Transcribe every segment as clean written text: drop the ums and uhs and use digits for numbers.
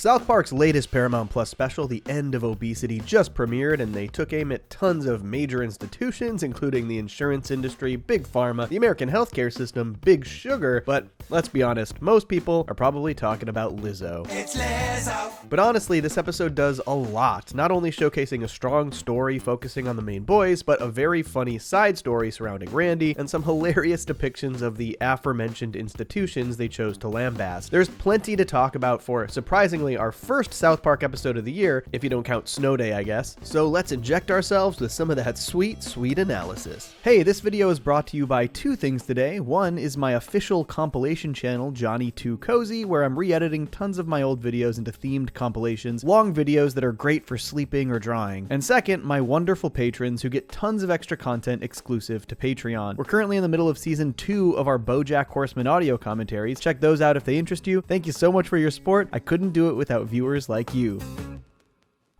South Park's latest Paramount Plus special, The End of Obesity, just premiered, and they took aim at tons of major institutions, including the insurance industry, big pharma, the American healthcare system, big sugar, but let's be honest, most people are probably talking about Lizzo. It's Lizzo! But honestly, this episode does a lot, not only showcasing a strong story focusing on the main boys, but a very funny side story surrounding Randy, and some hilarious depictions of the aforementioned institutions they chose to lambast. There's plenty to talk about for, surprisingly, our first South Park episode of the year, if you don't count Snow Day, I guess. So let's inject ourselves with some of that sweet, sweet analysis. Hey, this video is brought to you by two things today. One is my official compilation channel, Johnny Too Cozy, where I'm re-editing tons of my old videos into themed compilations, long videos that are great for sleeping or drawing. And second, my wonderful patrons who get tons of extra content exclusive to Patreon. We're currently in the middle of season 2 of our BoJack Horseman audio commentaries. Check those out if they interest you. Thank you so much for your support. I couldn't do it without viewers like you.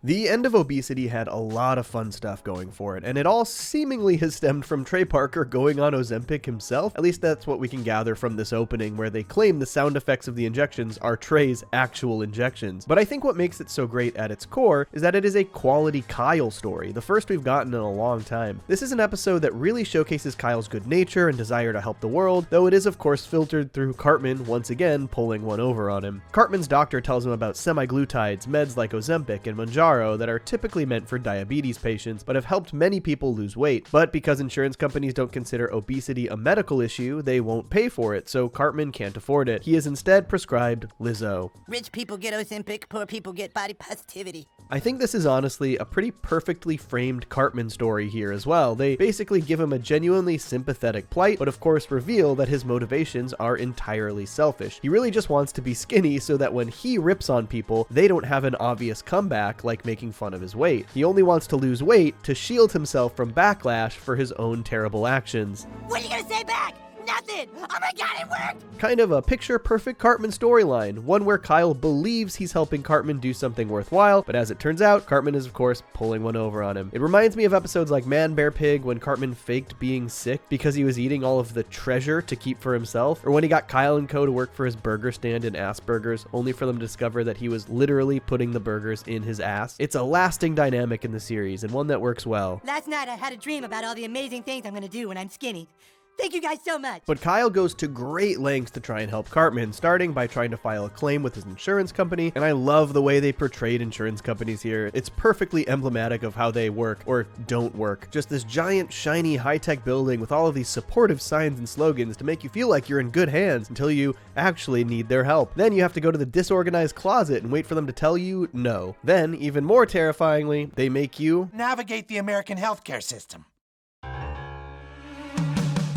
The End of Obesity had a lot of fun stuff going for it, and it all seemingly has stemmed from Trey Parker going on Ozempic himself. At least that's what we can gather from this opening, where they claim the sound effects of the injections are Trey's actual injections. But I think what makes it so great at its core is that it is a quality Kyle story, the first we've gotten in a long time. This is an episode that really showcases Kyle's good nature and desire to help the world, though it is of course filtered through Cartman once again pulling one over on him. Cartman's doctor tells him about semaglutides, meds like Ozempic and Mounjaro that are typically meant for diabetes patients, but have helped many people lose weight. But because insurance companies don't consider obesity a medical issue, they won't pay for it, so Cartman can't afford it. He is instead prescribed Lizzo. Rich people get Ozempic, poor people get body positivity. I think this is honestly a pretty perfectly framed Cartman story here as well. They basically give him a genuinely sympathetic plight, but of course reveal that his motivations are entirely selfish. He really just wants to be skinny so that when he rips on people, they don't have an obvious comeback like making fun of his weight. He only wants to lose weight to shield himself from backlash for his own terrible actions. What are you gonna say back? Nothing! Oh my god, it worked! Kind of a picture-perfect Cartman storyline, one where Kyle believes he's helping Cartman do something worthwhile, but as it turns out, Cartman is of course pulling one over on him. It reminds me of episodes like Man Bear Pig, when Cartman faked being sick because he was eating all of the treasure to keep for himself, or when he got Kyle and Co to work for his burger stand in Asperger's, only for them to discover that he was literally putting the burgers in his ass. It's a lasting dynamic in the series, and one that works well. Last night I had a dream about all the amazing things I'm gonna do when I'm skinny. Thank you guys so much. But Kyle goes to great lengths to try and help Cartman, starting by trying to file a claim with his insurance company, and I love the way they portrayed insurance companies here. It's perfectly emblematic of how they work, or don't work. Just this giant, shiny, high-tech building with all of these supportive signs and slogans to make you feel like you're in good hands until you actually need their help. Then you have to go to the disorganized closet and wait for them to tell you no. Then, even more terrifyingly, they make you navigate the American healthcare system.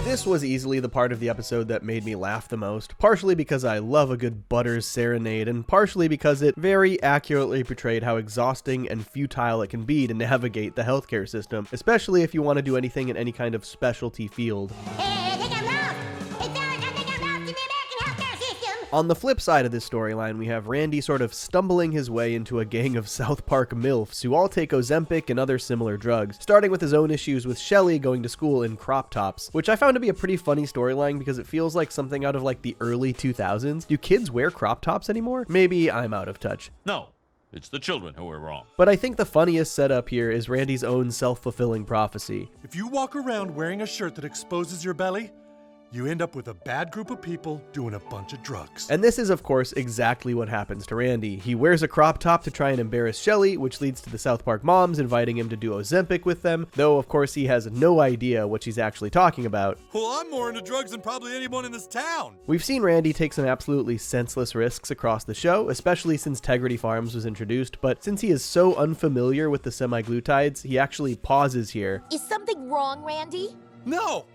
This was easily the part of the episode that made me laugh the most, partially because I love a good Butters serenade, and partially because it very accurately portrayed how exhausting and futile it can be to navigate the healthcare system, especially if you want to do anything in any kind of specialty field. On the flip side of this storyline, we have Randy sort of stumbling his way into a gang of South Park MILFs who all take Ozempic and other similar drugs, starting with his own issues with Shelly going to school in crop tops, which I found to be a pretty funny storyline because it feels like something out of like the early 2000s. Do kids wear crop tops anymore? Maybe I'm out of touch. No. It's the children who are wrong. But I think the funniest setup here is Randy's own self-fulfilling prophecy. If you walk around wearing a shirt that exposes your belly, you end up with a bad group of people doing a bunch of drugs. And this is, of course, exactly what happens to Randy. He wears a crop top to try and embarrass Shelly, which leads to the South Park moms inviting him to do Ozempic with them, though, of course, he has no idea what she's actually talking about. Well, I'm more into drugs than probably anyone in this town. We've seen Randy take some absolutely senseless risks across the show, especially since Tegrity Farms was introduced, but since he is so unfamiliar with the semaglutides, he actually pauses here. Is something wrong, Randy? No,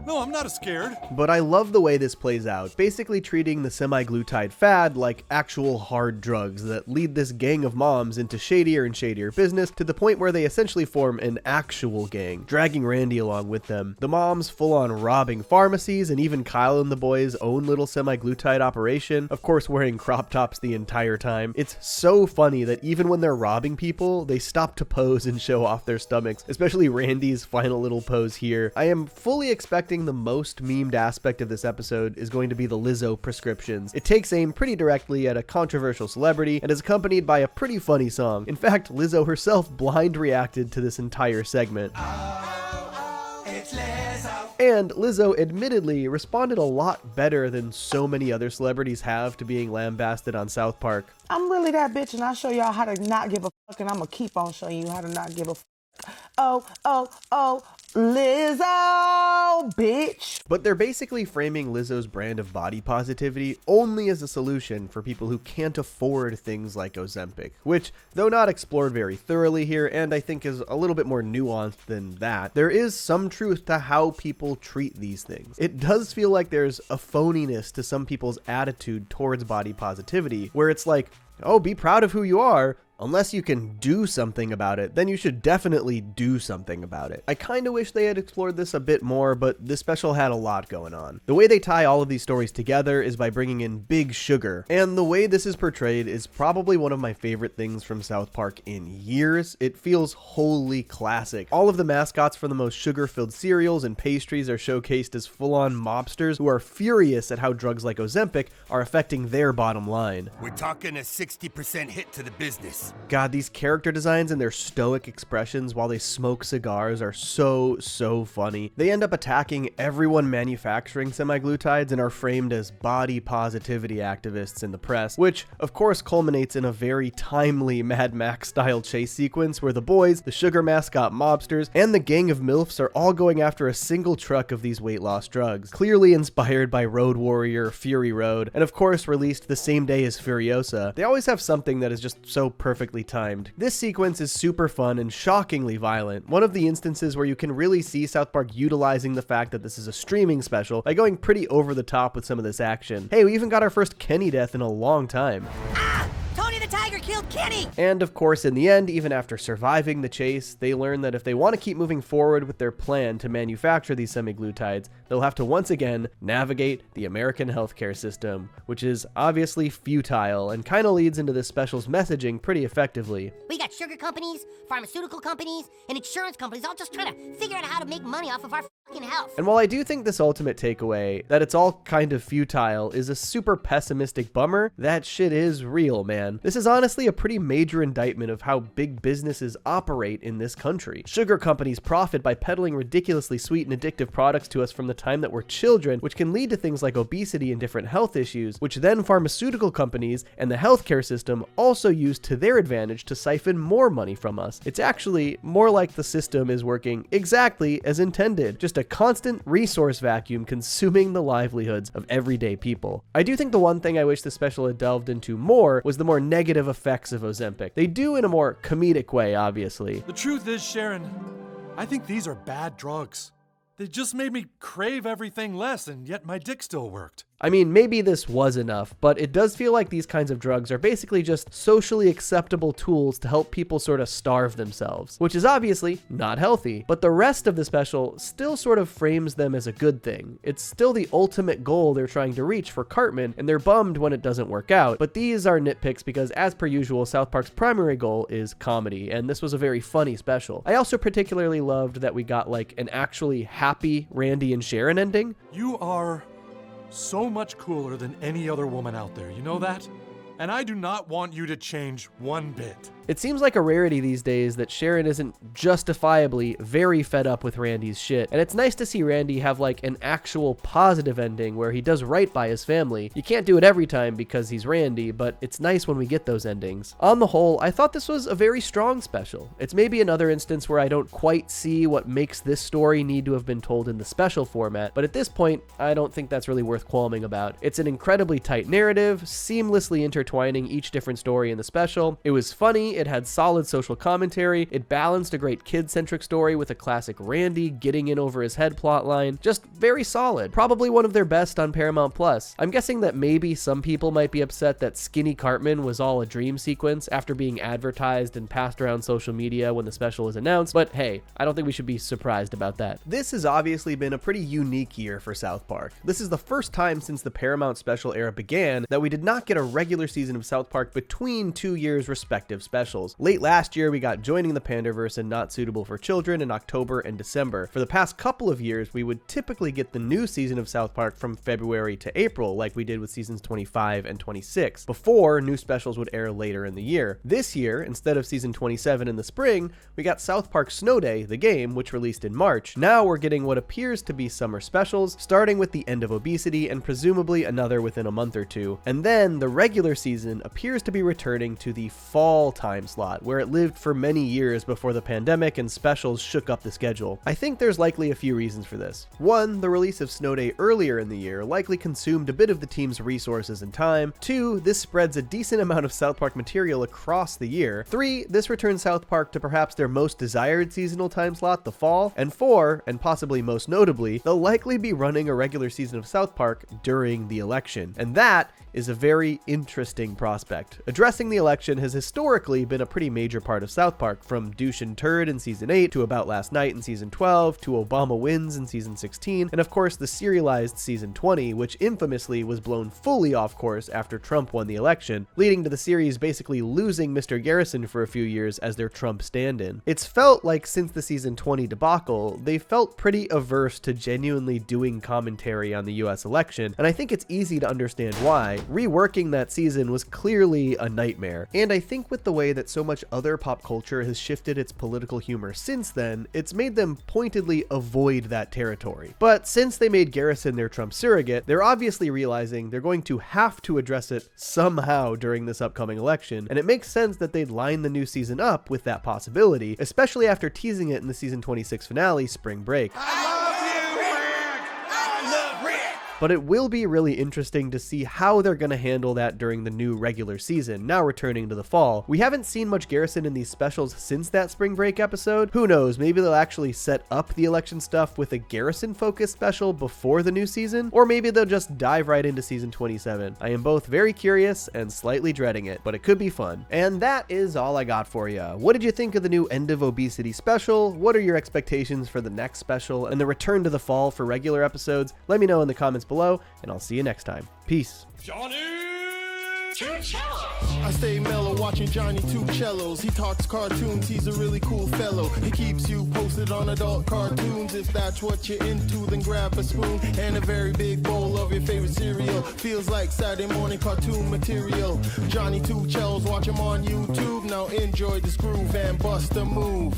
I'm not scared. But I love the way this plays out, basically treating the semaglutide fad like actual hard drugs that lead this gang of moms into shadier and shadier business to the point where they essentially form an actual gang, dragging Randy along with them. The moms full on robbing pharmacies, and even Kyle and the boys' own little semaglutide operation, of course wearing crop tops the entire time. It's so funny that even when they're robbing people, they stop to pose and show off their stomachs, especially Randy's final little pose here. I am fully expecting expecting the most memed aspect of this episode is going to be the Lizzo prescriptions. It takes aim pretty directly at a controversial celebrity and is accompanied by a pretty funny song. In fact, Lizzo herself blind reacted to this entire segment. And Lizzo admittedly responded a lot better than so many other celebrities have to being lambasted on South Park. I'm really that bitch, and I'll show y'all how to not give a fuck, and I'm gonna keep on showing you how to not give a fuck. Oh, Lizzo, bitch. But they're basically framing Lizzo's brand of body positivity only as a solution for people who can't afford things like Ozempic, which, though not explored very thoroughly here, and I think is a little bit more nuanced than that, there is some truth to how people treat these things. It does feel like there's a phoniness to some people's attitude towards body positivity, where it's like, oh, be proud of who you are. Unless you can do something about it, then you should definitely do something about it. I kinda wish they had explored this a bit more, but this special had a lot going on. The way they tie all of these stories together is by bringing in Big Sugar, and the way this is portrayed is probably one of my favorite things from South Park in years. It feels wholly classic. All of the mascots for the most sugar-filled cereals and pastries are showcased as full-on mobsters who are furious at how drugs like Ozempic are affecting their bottom line. We're talking a 60% hit to the business. God, these character designs and their stoic expressions while they smoke cigars are so funny. They end up attacking everyone manufacturing semaglutides and are framed as body positivity activists in the press, which of course culminates in a very timely Mad Max style chase sequence where the boys, the sugar mascot mobsters, and the gang of MILFs are all going after a single truck of these weight loss drugs, clearly inspired by Road Warrior, Fury Road, and of course released the same day as Furiosa. They always have something that is just so perfectly timed. This sequence is super fun and shockingly violent, one of the instances where you can really see South Park utilizing the fact that this is a streaming special by going pretty over the top with some of this action. Hey, we even got our first Kenny death in a long time. Tony the Tiger killed Kenny! And of course, in the end, even after surviving the chase, they learn that if they want to keep moving forward with their plan to manufacture these semaglutides, they'll have to once again navigate the American healthcare system, which is obviously futile and kind of leads into this special's messaging pretty effectively. We got sugar companies, pharmaceutical companies, and insurance companies all just trying to figure out how to make money off of our fucking health. And while I do think this ultimate takeaway, that it's all kind of futile, is a super pessimistic bummer, that shit is real, man. This is honestly a pretty major indictment of how big businesses operate in this country. Sugar companies profit by peddling ridiculously sweet and addictive products to us from the time that we're children, which can lead to things like obesity and different health issues, which then pharmaceutical companies and the healthcare system also use to their advantage to siphon more money from us. It's actually more like the system is working exactly as intended, just a constant resource vacuum consuming the livelihoods of everyday people. I do think the one thing I wish the special had delved into more was the more negative effects of Ozempic. They do in a more comedic way, obviously. The truth is, Sharon, I think these are bad drugs. They just made me crave everything less, and yet my dick still worked. I mean, maybe this was enough, but it does feel like these kinds of drugs are basically just socially acceptable tools to help people sort of starve themselves, which is obviously not healthy, but the rest of the special still sort of frames them as a good thing. It's still the ultimate goal they're trying to reach for Cartman, and they're bummed when it doesn't work out, but these are nitpicks because, as per usual, South Park's primary goal is comedy, and this was a very funny special. I also particularly loved that we got like an actually happy Randy and Sharon ending. You are so much cooler than any other woman out there, you know that? And I do not want you to change one bit. It seems like a rarity these days that Sharon isn't justifiably very fed up with Randy's shit, and it's nice to see Randy have like an actual positive ending where he does right by his family. You can't do it every time because he's Randy, but it's nice when we get those endings. On the whole, I thought this was a very strong special. It's maybe another instance where I don't quite see what makes this story need to have been told in the special format, but at this point, I don't think that's really worth qualming about. It's an incredibly tight narrative, seamlessly intertwining each different story in the special. It was funny, it had solid social commentary, it balanced a great kid-centric story with a classic Randy getting in over his head plotline. Just very solid. Probably one of their best on Paramount Plus. I'm guessing that maybe some people might be upset that Skinny Cartman was all a dream sequence after being advertised and passed around social media when the special was announced, but hey, I don't think we should be surprised about that. This has obviously been a pretty unique year for South Park. This is the first time since the Paramount special era began that we did not get a regular season of South Park between 2 years' respective specials. specials. Late last year, we got Joining the Panderverse and Not Suitable for Children in October and December. For the past couple of years, we would typically get the new season of South Park from February to April, like we did with seasons 25 and 26, before new specials would air later in the year. This year, instead of season 27 in the spring, we got South Park Snow Day, the game, which released in March. Now we're getting what appears to be summer specials, starting with the End of Obesity and presumably another within a month or two. And then the regular season appears to be returning to the fall time slot, where it lived for many years before the pandemic and specials shook up the schedule. I think there's likely a few reasons for this. One, the release of Snow Day earlier in the year likely consumed a bit of the team's resources and time. Two, this spreads a decent amount of South Park material across the year. Three, this returns South Park to perhaps their most desired seasonal time slot, the fall. And four, and possibly most notably, they'll likely be running a regular season of South Park during the election. And that is a very interesting prospect. Addressing the election has historically been a pretty major part of South Park, from Douche and Turd in season 8 to About Last Night in season 12 to Obama Wins in season 16, and of course the serialized season 20, which infamously was blown fully off course after Trump won the election, leading to the series basically losing Mr. Garrison for a few years as their Trump stand-in. It's felt like since the season 20 debacle, they felt pretty averse to genuinely doing commentary on the US election, and I think it's easy to understand why. Reworking that season was clearly a nightmare, and I think with the way that so much other pop culture has shifted its political humor since then, it's made them pointedly avoid that territory. But since they made Garrison their Trump surrogate, they're obviously realizing they're going to have to address it somehow during this upcoming election, and it makes sense that they'd line the new season up with that possibility, especially after teasing it in the season 26 finale, Spring Break. But it will be really interesting to see how they're going to handle that during the new regular season, now returning to the fall. We haven't seen much Garrison in these specials since that Spring Break episode. Who knows, maybe they'll actually set up the election stuff with a Garrison-focused special before the new season, or maybe they'll just dive right into season 27. I am both very curious and slightly dreading it, but it could be fun. And that is all I got for you. What did you think of the new End of Obesity special? What are your expectations for the next special and the return to the fall for regular episodes? Let me know in the comments below, and I'll see you next time. Peace. I stay mellow watching Johnny Two Cellos. He talks cartoons, he's a really cool fellow. He keeps you posted on adult cartoons. If that's what you're into, then grab a spoon and a very big bowl of your favorite cereal. Feels like Saturday morning cartoon material. Johnny Two Cellos, watch him on YouTube. Now enjoy this groove and bust a move.